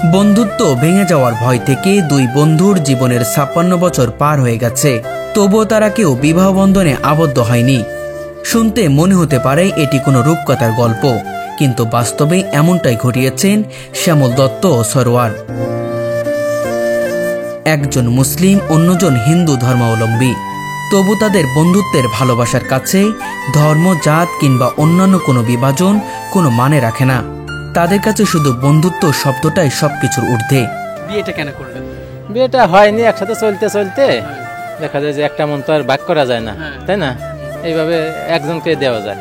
বন্ধুত্ব ভেঙে যাওয়ার ভয় থেকে দুই বন্ধুর জীবনের ৫৬ বছর পার হয়ে গেছে, তবুও তারা কেউ বিবাহ বন্ধনে আবদ্ধ হয়নি। শুনতে মনে হতে পারে এটি কোনো রূপকথার গল্প, কিন্তু বাস্তবে এমনটাই ঘটিয়েছেন শ্যামল দত্ত ও সরোয়ার। একজন মুসলিম, অন্যজন হিন্দু ধর্মাবলম্বী, তবু তাদের বন্ধুত্বের ভালোবাসার কাছে ধর্ম, জাত কিংবা অন্যান্য কোনো বিভাজন কোনো মানে রাখে না। তাদের কাছে শুধু বন্ধুত্ব শব্দটাই সবকিছুর ঊর্ধ্বে। বিয়েটা কেন করলেন? বিয়েটা হয়নি, একসাথে চলতে চলতে দেখা যায় যে একটা মন তো আর ভাগ করা যায় না, তাই না? এইভাবে একজনকে দেওয়া যায়।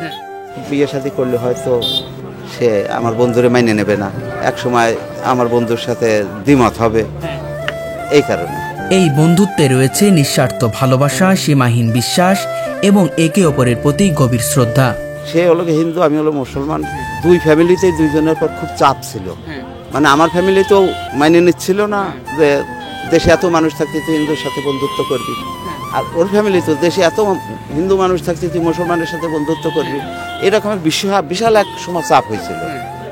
বিয়ে শাদী করলে হয়তো সে আমার বন্ধুরে মাইনে নেবে না, এক সময় আমার বন্ধুর সাথে দ্বিমত হবে, এই কারণে। এই বন্ধুত্বে রয়েছে নিঃস্বার্থ ভালোবাসা, সীমাহীন বিশ্বাস এবং একে অপরের প্রতি গভীর শ্রদ্ধা। সে হলো হিন্দু, আমি হলো মুসলমান। দুই ফ্যামিলিতেই দুইজনের পর খুব চাপ ছিল। মানে আমার ফ্যামিলিতেও মাইনে নিচ্ছিল না যে দেশে এত মানুষ থাকতে তুই হিন্দুর সাথে বন্ধুত্ব করবি, আর ওর ফ্যামিলি তো দেশে এত হিন্দু মানুষ থাকতে তুই মুসলমানের সাথে বন্ধুত্ব করবি, এরকমের বিশাল এক সময় চাপ হয়েছিল।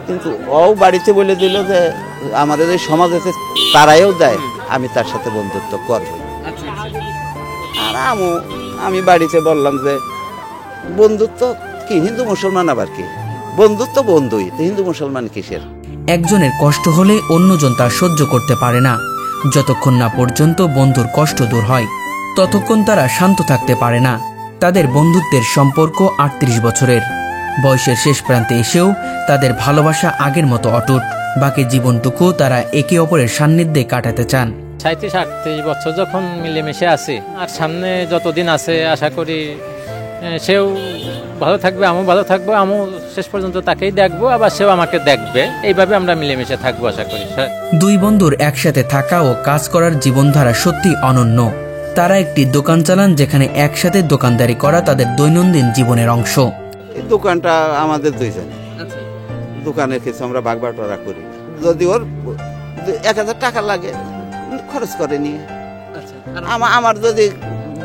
কিন্তু ও বাড়িতে বলে দিল যে আমাদের এই সমাজেতে তারাইও দেয়, আমি তার সাথে বন্ধুত্ব করবো। আর আমি বাড়িতে বললাম যে বন্ধুত্ব কি, হিন্দু মুসলমান আবার কি, বন্ধুত্ব বন্ধুই, হিন্দু মুসলমান কিসের। একজনের কষ্ট হলে অন্যজন তা সহ্য করতে পারে না। যতক্ষণ না পর্যন্ত বন্ধুর কষ্ট দূর হয়, ততক্ষণ তারা শান্ত থাকতে পারে না। তাদের বন্ধুত্বের সম্পর্ক ৩৮ বছরের। বয়সের শেষ প্রান্তে এসেও তাদের ভালোবাসা আগের মতো অটুট। বাকি জীবনটুকু তারা একে অপরের সান্নিধ্যে কাটাতে চান। ৩৭-৩৮ বছর যখন মিলেমিশে আছি, আর সামনে যতদিন আছে আশা করি সেও ভালো থাকবে, আমিও ভালো থাকবো, আমিও শেষ পর্যন্ত তাকেই দেখবো, আবার সেও আমাকে দেখবে। এইভাবে আমরা মিলেমিশে থাকবো আশা করি। দুই বন্ধুর একসাথে থাকা ও কাজ করার জীবনধারা সত্যি অনন্য। তারা একটি দোকান চালান, যেখানে একসাথে দোকানদারি করা তাদের দৈনন্দিন জীবনের অংশ। এই দোকানটা আমাদের দুইজন, দোকানের কিছু আমরা ভাগ বাটোয়ারা করি। যদি ওর ১,০০০ টাকা লাগে খরচ করে নিয়ে, আমার যদি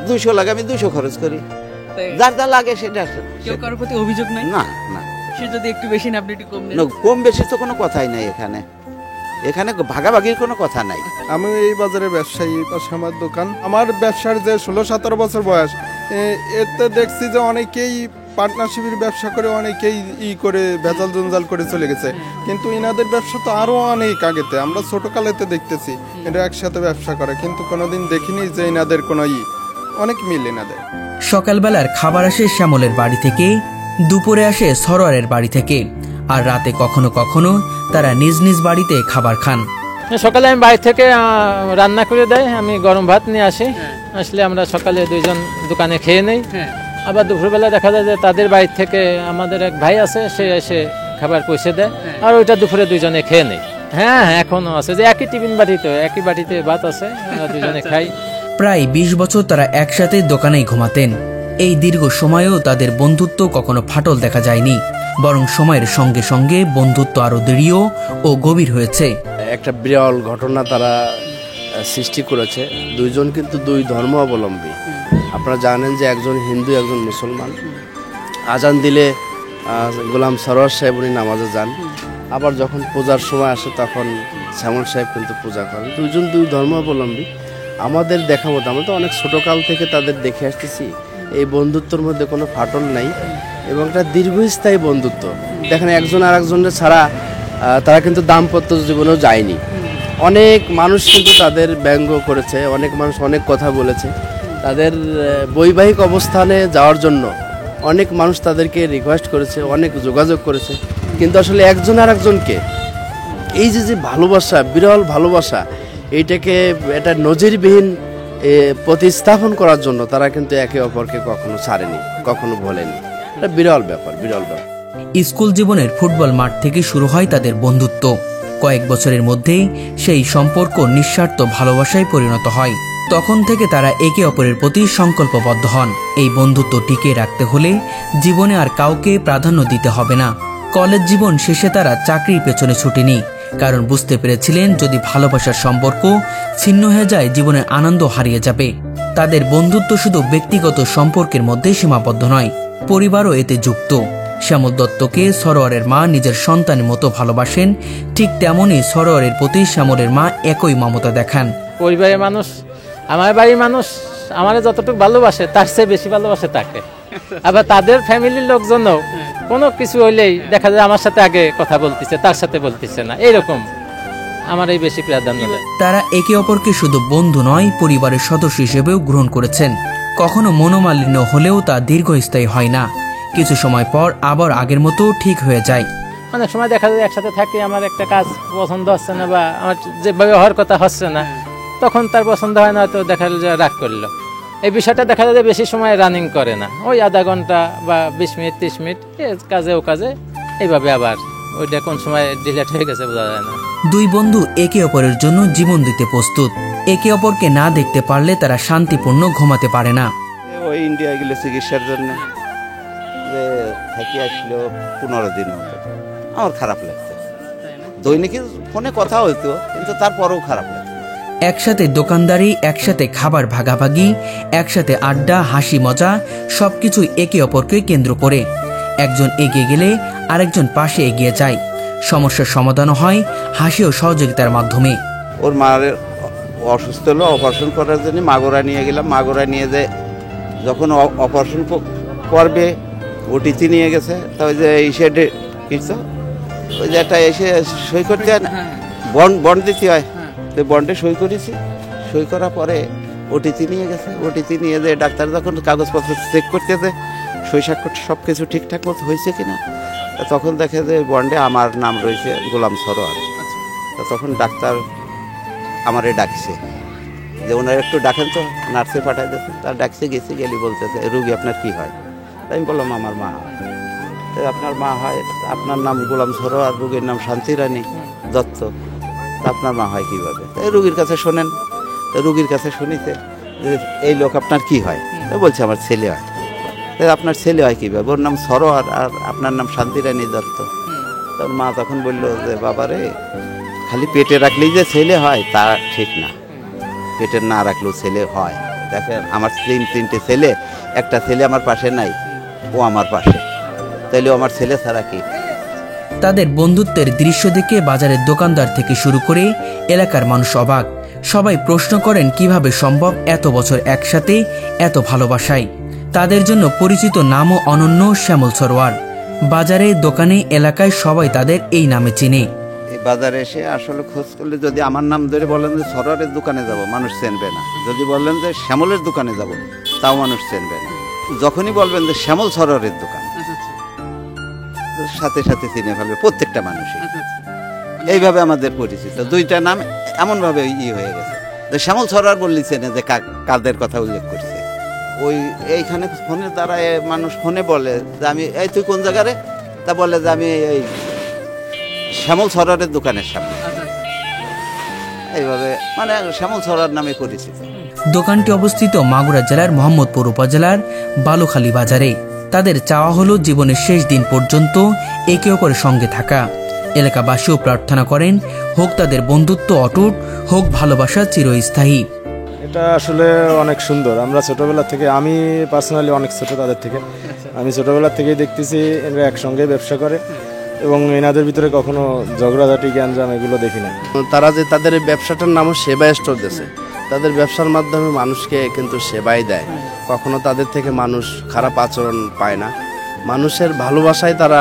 ২০০ লাগে আমি ২০০ খরচ করি, যার যা লাগে সেটা। কেউ কারোর প্রতি অভিযোগ নাই? না না, সে যদি একটু বেশি না আপনি একটু কম নেন? কম বেশি তো কোনো কথাই নাই এখানে ভাগাভাগির কোনো কথা নাই। আমি এই বাজারে ব্যবসায়ী, পাশে আমার দোকান। আমার ব্যবসার যে ১৬-১৭ বছর বয়স, এতে দেখছি যে অনেকেই পার্টনারশিপের ব্যবসা করে, অনেকেই করে ভেজাল জঞ্জাল করে চলে গেছে। কিন্তু ইনাদের ব্যবসা তো আরো অনেক আগেতে, আমরা ছোটকালেতে দেখতেছি এটা একসাথে ব্যবসা করে, কিন্তু কোনোদিন দেখিনি যে ইনাদের কোনো অনেক মিল ইনাদের। সকালবেলার খাবার আসে শ্যামলের বাড়ি থেকে, দুপুরে আসে সরোয়ারের বাড়ি থেকে, আর রাতে কখনো কখনো তারা নিজ নিজ বাড়িতে খাবার খান। সকালে আমি বাড়ি থেকে রান্না করে দেয়, আমি গরম ভাত নিয়ে আসি, আসলে আমরা সকালে দুইজন দোকানে খেয়ে নেই। আবার দুপুরবেলা দেখা যায় যে তাদের বাড়ি থেকে আমাদের এক ভাই আছে, সে এসে খাবার পৌঁছে দেয়, আর ওইটা দুপুরে দুইজনে খেয়ে নেই। হ্যাঁ, এখনো আছে যে একই টিফিন বাটিতে, একই বাটিতে ভাত আছে, আমরা দুজনে খাই। প্রায় ২০ বছর তারা একসাথে দোকানেই ঘুমাতেন। এই দীর্ঘ সময়েও তাদের বন্ধুত্ব কখনো ফাটল দেখা যায়নি, বরং সময়ের সঙ্গে সঙ্গে বন্ধুত্ব আরো দৃঢ় ও গভীর হয়েছে। একটা বিরল ঘটনা তারা সৃষ্টি করেছে। দুইজন কিন্তু দুই ধর্ম অবলম্বী। আপনারা জানেন যে একজন হিন্দু, একজন মুসলমান। আজান দিলে গোলাম সরোয়ার সাহেব উনি নামাজে যান, আবার যখন পূজার সময় আসে তখন শ্যামল সাহেব কিন্তু পূজা করেন। দুইজন দুই ধর্ম অবলম্বী। আমাদের দেখা মতো, আমরা তো অনেক ছোটোকাল থেকে তাদের দেখে আসতেছি, এই বন্ধুত্বর মধ্যে কোনো ফাটল নাই এবং একটা দীর্ঘস্থায়ী বন্ধুত্ব। দেখেন একজন আর একজনের ছাড়া তারা কিন্তু দাম্পত্য জীবনেও যায়নি। অনেক মানুষ কিন্তু তাদের ব্যঙ্গ করেছে, অনেক মানুষ অনেক কথা বলেছে। তাদের বৈবাহিক অবস্থানে যাওয়ার জন্য অনেক মানুষ তাদেরকে রিকোয়েস্ট করেছে, অনেক যোগাযোগ করেছে, কিন্তু আসলে একজন আর একজনকে এই যে ভালোবাসা, বিরল ভালোবাসা, এইটাকে এটা নজিরবিহীন প্রতিস্থাপন করার জন্য তারা কিন্তু একে অপরকে কখনো ছাড়েনি, কখনো ভোলেনি। এটা বিরল ব্যাপার। স্কুল জীবনের ফুটবল মাঠ থেকে শুরু হয় তাদের বন্ধুত্ব। কয়েক বছরের মধ্যেই সেই সম্পর্ক নিঃস্বার্থ ভালোবাসায় পরিণত হয়। তখন থেকে তারা একে অপরের প্রতি সংকল্পবদ্ধ হন, এই বন্ধুত্ব টিকিয়ে রাখতে হলে জীবনে আর কাউকে প্রাধান্য দিতে হবে না। কলেজ জীবন শেষে তারা চাকরির পেছনে ছুটেনি, কারণ বুঝতে পেরেছিলেন যদি ভালোবাসার সম্পর্ক ছিন্ন হয়ে যায় জীবনের আনন্দ হারিয়ে যাবে। তাদের বন্ধুত্ব শুধু ব্যক্তিগত সম্পর্কের মধ্যে সীমাবদ্ধ নয়, পরিবারও এতে যুক্ত। শ্যামল দত্তকে সরোয়ারের মা নিজের সন্তানের মতো ভালোবাসেন, ঠিক তেমনই সরোয়ারের প্রতি শ্যামলের মা একই মমতা দেখান। পরিবারের মানুষ, আমার বাড়ির মানুষ আমার যতটুকু ভালোবাসে তার চেয়ে বেশি ভালোবাসে তাকে। আবার তাদের ফ্যামিলির লোকজনও কোনো কিছু হইলেই দেখা যায় আমার সাথে আগে কথা বলতেছে, তার সাথে বলতেছে না, এইরকম আমার এই বেশি প্রাধান্য দেয়। তারা একে অপরকে শুধু বন্ধু নয়, পরিবারের সদস্য হিসেবেও গ্রহণ করেছেন। কখনো মনোমালিন্য হলেও তা দীর্ঘস্থায়ী হয় না, কিছু সময় পর আবার আগের মতো ঠিক হয়ে যায়। অনেক সময় দেখা যায় একসাথে থাকি, আমার একটা কাজ পছন্দ হচ্ছে না বা আমার যেভাবে হওয়ার কথা হচ্ছে না, তখন তার পছন্দ হয় না, তো দেখা যায় রাগ করলো। এই বিষয়টা দেখা যায় বেশি সময় রানিং করে না, ওই আধা ঘন্টা বা 20 মিনিট 30 মিনিট কাজে ও কাজে, এইভাবে আবার ওইটা কোন সময় ডিলেট হয়ে গেছে বোঝা যায় না। দুই বন্ধু একে অপরের জন্য জীবন দিতে প্রস্তুত। একে অপরকে না দেখতে পারলে তারা শান্তিপূর্ণ ঘুমাতে পারে না। ওই ইন্ডিয়া গেলে চিকিৎসার জন্য, যে থাকি আসলো 15 দিন মতো, আমার খারাপ লাগতো। দৈনিক ফোনে কথা হইতো, কিন্তু তারপরেও খারাপ লাগতো। একসাথে দোকানদারি, একসাথে খাবার ভাগাভাগি, একসাথে আড্ডা, হাসি মজা, সবকিছু একে অপরকে কেন্দ্র করে। একজন এগিয়ে গেলে আরেকজন পাশে এগিয়ে যায়। সমস্যার সমাধান হয় হাসি ও সহযোগিতার মাধ্যমে। ওর মার অসুস্থ হলো, অপারেশন করার জন্য মাগুরা নিয়ে গেলাম। মাগুরা নিয়ে যে যখন অপারেশন করবে, ওটিতে নিয়ে গেছে, তা ওই যে এই সাইডে কিছু ওই যে একটা এসে সই করতে হয় না, বন্ড দিতে হয়, তো বন্ডে সই করেছি। সই করার পরে ওটিতে নিয়ে গেছে। ওটিতে নিয়ে যে ডাক্তার যখন কাগজপত্র চেক করতেছে, সই স্বাক্ষর সব কিছু ঠিকঠাক মতো হয়েছে কিনা, তখন দেখে যে বন্ডে আমার নাম রয়েছে গোলাম সরোয়ার। তখন ডাক্তার আমারে ডাকছে যে ওনার একটু ডাকেন তো, নার্সে পাঠাই দিচ্ছে। তার ডাকছে, গেছি, গেলি বলতেছে রুগী আপনার কি হয়? তাই আমি বললাম আমার মা হয়। তাই আপনার মা হয়, আপনার নাম গোলাম সরোয়ার, রুগীর নাম শান্তি রানী দত্ত, আপনার মা হয় কীভাবে? তাই রুগীর কাছে শোনেন। তো রুগীর কাছে শুনিতে যে এই লোক আপনার কি হয়? তাই বলছে আমার ছেলে হয়। তাই আপনার ছেলে হয় কীভাবে? ওর নাম সরোয়ার আর আপনার নাম শান্তি রানী দত্ত। তোর মা তখন বললো যে বাবা রে, খালি পেটে রাখলেই যে ছেলে হয় তা ঠিক না, পেটে না রাখলেও ছেলে হয়। দেখেন আমার তিনটে ছেলে, একটা ছেলে আমার পাশে নাই, ও আমার পাশে, তাইলে আমার ছেলে ছাড়া কি? তাদের বন্ধুত্বের দৃশ্য দেখে বাজারের দোকানদার থেকে শুরু করে এলাকার মানুষ অবাক। সবাই প্রশ্ন করেন কিভাবে সম্ভব এত বছর একসাথে, এত ভালোবাসায়। তাদের জন্য পরিচিত নামও অনন্য, শ্যামল সরোয়ার। বাজারে, দোকানে, এলাকায় সবাই তাদের এই নামে চিনে। এই বাজারে এসে আসলে খোঁজ করলে যদি আমার নাম ধরে বলেন যে সরোয়ারের দোকানে যাব, মানুষ চেনবে না। যদি বললেন যে শ্যামলের দোকানে যাব, তাও মানুষ চেনবে না। যখনই বলবেন যে শ্যামল সরোয়ারের দোকান, সাথে সাথে চিনে ফেলবে প্রত্যেকটা মানুষই। এইভাবে আমাদের পরিচিত দুইটা নাম এমনভাবে হয়ে গেছে যে শ্যামল সরোয়ার বললি চেনে যে কাদের কথা উল্লেখ করছে। ওই এইখানে ফোনের দ্বারা মানুষ ফোনে বলে যে আমি এই তুই কোন জায়গারে, তা বলে যে আমি এই শ্যামল সরোয়ারের দোকানের সামনে। এইভাবে মানে শ্যামল সরোয়ার নামে পরিচিত। দোকানটি অবস্থিত মাগুরা জেলার মোহাম্মদপুর উপজেলার বালুখালী বাজারে। তাদের চাওয়া হলো জীবনের শেষ দিন পর্যন্ত একে অপরের সঙ্গে থাকা। এলাকাবাসীও প্রার্থনা করেন হোক তাদের বন্ধুত্ব অটুট, হোক ভালোবাসা চিরস্থায়ী। এটা আসলে অনেক সুন্দর। আমরা ছোটবেলা থেকে, আমি পার্সোনালি অনেক ছোট তাদের থেকে, আমি ছোটবেলা থেকেই দেখতেছি এরা একসঙ্গে ব্যবসা করে এবং এনাদের ভিতরে কখনো ঝগড়াঝাটি, গ্যাঞ্জাম এগুলো দেখি না। তারা যে তাদের এই ব্যবসাটার নামও সেবা স্টোর দিয়েছে, তাদের ব্যবসার মাধ্যমে মানুষকে কিন্তু সেবাই দেয়। কখনো তাদের থেকে মানুষ খারাপ আচরণ পায় না। মানুষের ভালোবাসায় তারা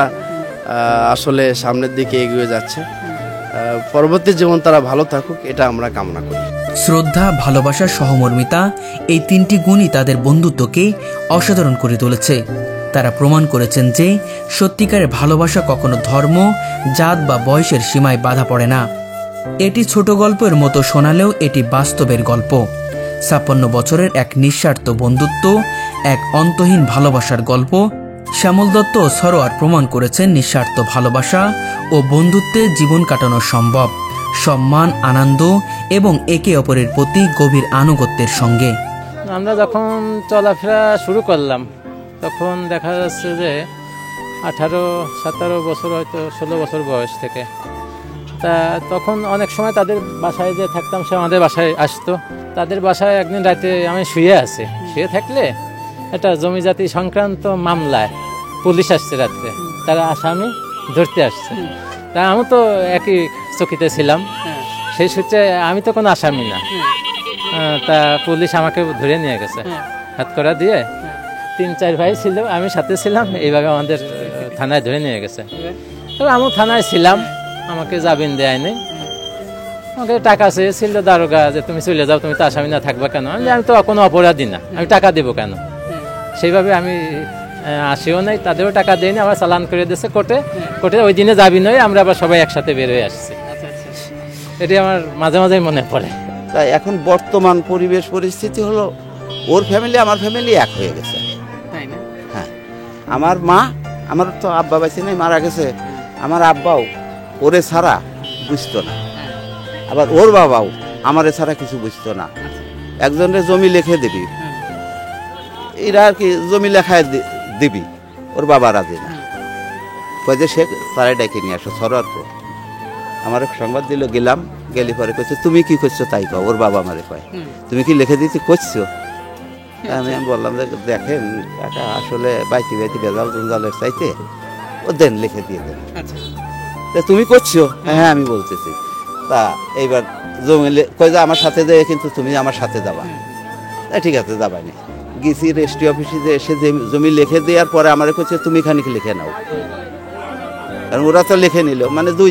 আসলে সামনের দিকে এগিয়ে যাচ্ছে। পরবর্তী জীবন তারা ভালো থাকুক, এটা আমরা কামনা করি। শ্রদ্ধা, ভালোবাসা, সহমর্মিতা, এই তিনটি গুণই তাদের বন্ধুত্বকে অসাধারণ করে তুলেছে। তারা প্রমাণ করেছেন যে সত্যিকারের ভালোবাসা কখনো ধর্ম, জাত বা বয়সের সীমায় বাধা পড়ে না। এটি ছোট গল্পের মতো শোনালেও এটি বাস্তবের গল্প। 56 বছরের এক নিঃস্বার্থ বন্ধুত্ব, এক অন্তহীন ভালোবাসার গল্প। শ্যামল দত্ত ও সরোয়ার প্রমাণ করেছেন নিঃস্বার্থ ভালোবাসা ও বন্ধুত্বে জীবন কাটানো সম্ভব, সম্মান, আনন্দ এবং একে অপরের প্রতি গভীর আনুগত্যের সঙ্গে। আমরা যখন চলাফেরা শুরু করলাম তখন দেখা যাচ্ছে যে 18-17 বছর, হয়তো 16 বছর বয়স থেকে। তা তখন অনেক সময় তাদের বাসায় যে থাকতাম, সে আমাদের বাসায় আসতো। তাদের বাসায় একদিন রাতে আমি শুয়ে থাকলে একটা জমি জাতি সংক্রান্ত মামলায় পুলিশ আসছে রাত্রে, তারা আসামি ধরতে আসছে। তা আমি তো একই চকিতে ছিলাম, সেই সূত্রে আমি তো কোনো আসামি না। তা পুলিশ আমাকে ধরে নিয়ে গেছে, হাত করা দিয়ে। 3-4 ভাই ছিল, আমি সাথে ছিলাম, এইভাবে আমাদের থানায় ধরে নিয়ে গেছে। তবে আমি থানায় ছিলাম, আমাকে জামিন দেয়নি। আমাকে টাকা চেয়েছিল দারোগা, যে তুমি চলে যাও, তুমি তো আসামি না থাকবা কেন? আমি তো কোনো অপরাধী না, আমি টাকা দেবো কেন? সেইভাবে আমি আসিও নাই, তাদেরও টাকা দেয়নি, আবার চালান করে দিয়েছে কোর্টে। কোর্টে ওই দিনে যাবি নয়, আমরা আবার সবাই একসাথে বের হয়ে আসছি। এটি আমার মাঝে মাঝে মনে পড়ে। তাই এখন বর্তমান পরিবেশ পরিস্থিতি হলো ওর ফ্যামিলি আমার ফ্যামিলি এক হয়ে গেছে। হ্যাঁ, আমার মা, আমার তো আব্বা বেঁচে নেই, মারা গেছে। আমার আব্বাও ওরে ছাড়া বুঝতো না, আবার ওর বাবাও আমারে ছাড়া কিছু বুঝতো না। একজনের জমি লিখে দিবি, এরা আর কি জমি লেখায় দিবি, ওর বাবা রাজি না। কয়ে যে সে তারা ডেকে নিয়ে আসো সরোয়ারপুর। আমার সংবাদ দিল, গেলাম, গেলি পরে কইছে তুমি কি করছো তাই কও। ওর বাবা আমারে কয় তুমি কি লিখে দিতে করছো? আমি বললাম যে দেখেন কাকা, আসলে বাইতি বাইতি বেজাল জঞ্জালের চাইতে ও দেন, লিখে দিয়ে দেন। তুমি করছো? হ্যাঁ আমি বলতেছি। তা এইবার জমি কয় যে আমার সাথে যায়, কিন্তু তুমি আমার সাথে যাবা। ঠিক আছে, যাবানি। গেছি রেজিস্ট্রি অফিসে, যে এসে জমি লিখে দেওয়ার পরে আমার কইছে তুমি খানিক লিখে নাও। কারণ ওরা তো লিখে নিল, মানে 2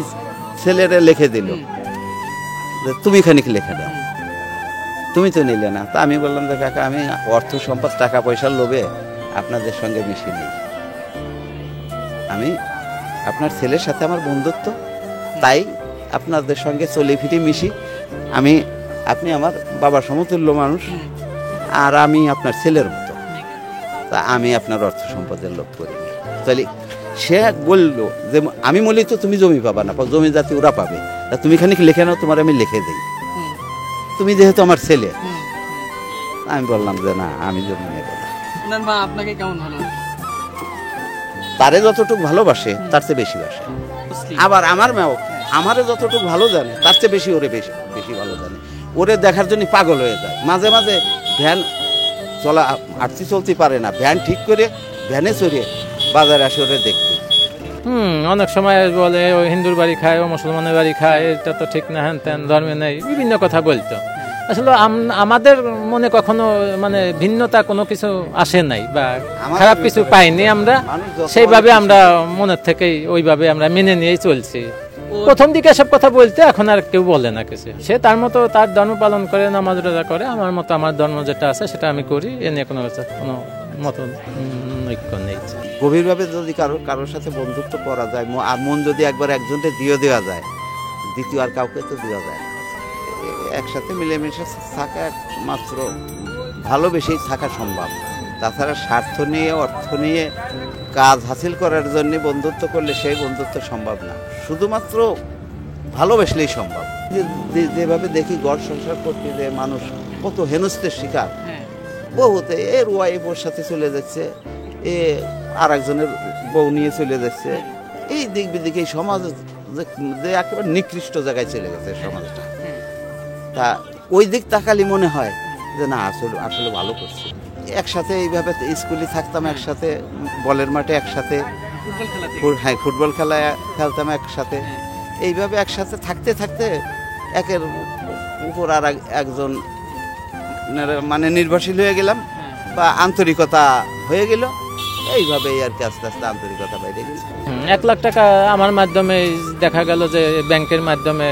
ছেলেরা লিখে দিল, তুমি খানিক লিখে দাও। তুমি তো নিলে না। তা আমি বললাম যে কাকা, আমি অর্থ সম্পদ টাকা পয়সার লোভে আপনাদের সঙ্গে মিশি নেই। আমি আপনার ছেলের সাথে আমার বন্ধুত্ব, তাই আপনাদের সঙ্গে চলে ফিরে মিশি। আপনি আমার বাবার সমতুল্য মানুষ, আর আমি আপনার ছেলের মতো। তা আমি আপনার অর্থ সম্পদের লোভ করি। তাহলে সে বললো যে আমি বলি তো তুমি জমি পাবা না, জমি জাতি ওরা পাবে, তা তুমি খানিক লিখে নাও, তোমার আমি লিখে দিই, তুমি যেহেতু আমার ছেলে। আমি বললাম যে না, আমি জমি নেব না। ওনার মা আপনাকে কেমন ভালো? তারে যতটুকু ভালোবাসে তার চেয়ে বেশি বাসে। আবার আমার মেয়েও আমারে যতটুকু ভালো জানে তার চেয়ে বেশি ওরে বেশি ভালো জানে। ওরে দেখার জন্য পাগল হয়ে যায়। মাঝে মাঝে ভ্যান চলতে পারে না, ভ্যান ঠিক করে ভ্যানে চড়িয়ে বাজারে আসে ওরে দেখতে। অনেক সময় বলে ও হিন্দুর বাড়ি খায়, ও মুসলমানের বাড়ি খায়, এটা তো ঠিক না, হ্যান ত্যান, ধর্মে নেই, বিভিন্ন কথা বলতো। আসলে আমাদের মনে কখনো মানে ভিন্নতা কোনো কিছু আসে নাই, বা খারাপ কিছু পাইনি আমরা। সেইভাবে আমরা মনের থেকেই ওইভাবে আমরা মেনে নিয়েই চলছি। প্রথম দিকে সব কথা বলতে, এখন আর কেউ বলে না কিছু। সে তার মতো তার ধর্ম পালন করে, নামাজ রোজা করে, আমার মতো আমার ধর্ম যেটা আছে সেটা আমি করি। এ নিয়ে কোনো মত ঐক্য নেই। গভীরভাবে যদি কারোর সাথে বন্ধুত্ব করা যায়, আর মন যদি একবার একজনকে দিয়ে দেওয়া যায়, দ্বিতীয় আর কাউকে তো দেওয়া যায় না। একসাথে মিলেমিশে থাকা মাত্র ভালোবেসেই থাকা সম্ভব। তাছাড়া স্বার্থ নিয়ে, অর্থ নিয়ে কাজ হাসিল করার জন্য বন্ধুত্ব করলে সেই বন্ধুত্ব সম্ভব না। শুধুমাত্র ভালোবাসলেই সম্ভব। যেভাবে দেখি ঘর সংসার করতে যে মানুষ কত হেনস্থার শিকার, বহুতে এর ওয়াইফ ওর সাথে চলে যাচ্ছে, এ আর একজনের বউ নিয়ে চলে যাচ্ছে। এই দিক বিদিকে এই সমাজ যে একেবারে নিকৃষ্ট জায়গায় চলে গেছে সমাজটা। তা ওই দিক তাকালি মনে হয় যে না, আসলে ভালো করছে। একসাথে এইভাবে স্কুলে থাকতাম, একসাথে বলের মাঠে একসাথে, হ্যাঁ ফুটবল খেলা খেলতাম একসাথে। এইভাবে একসাথে থাকতে থাকতে একের উপর আর একজন মানে নির্ভরশীল হয়ে গেলাম, বা আন্তরিকতা হয়ে গেল। এইভাবেই আর কি আস্তে আস্তে আন্তরিকতা বাইরে গেছে। 1 লাখ টাকা আমার মাধ্যমে দেখা গেল যে ব্যাংকের মাধ্যমে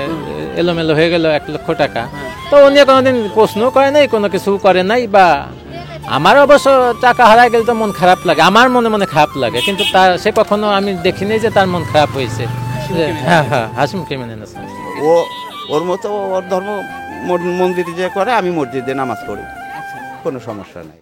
এলোমেলো হয়ে গেল 1 লক্ষ টাকা। তো উনি কোনোদিন প্রশ্ন করে নাই, কোনো কিছু করে নাই। বা আমার অবশ্য টাকা হারায় গেলে তো মন খারাপ লাগে, আমার মনে মনে খারাপ লাগে, কিন্তু সে কখনো আমি দেখিনি যে তার মন খারাপ হয়েছে। হ্যাঁ হ্যাঁ, হাসিমুখে মেনে নেছে। ওর মতো ওর ধর্ম মন্দিরে যে করে, আমি মসজিদে নামাজ পড়ি, কোনো সমস্যা নাই।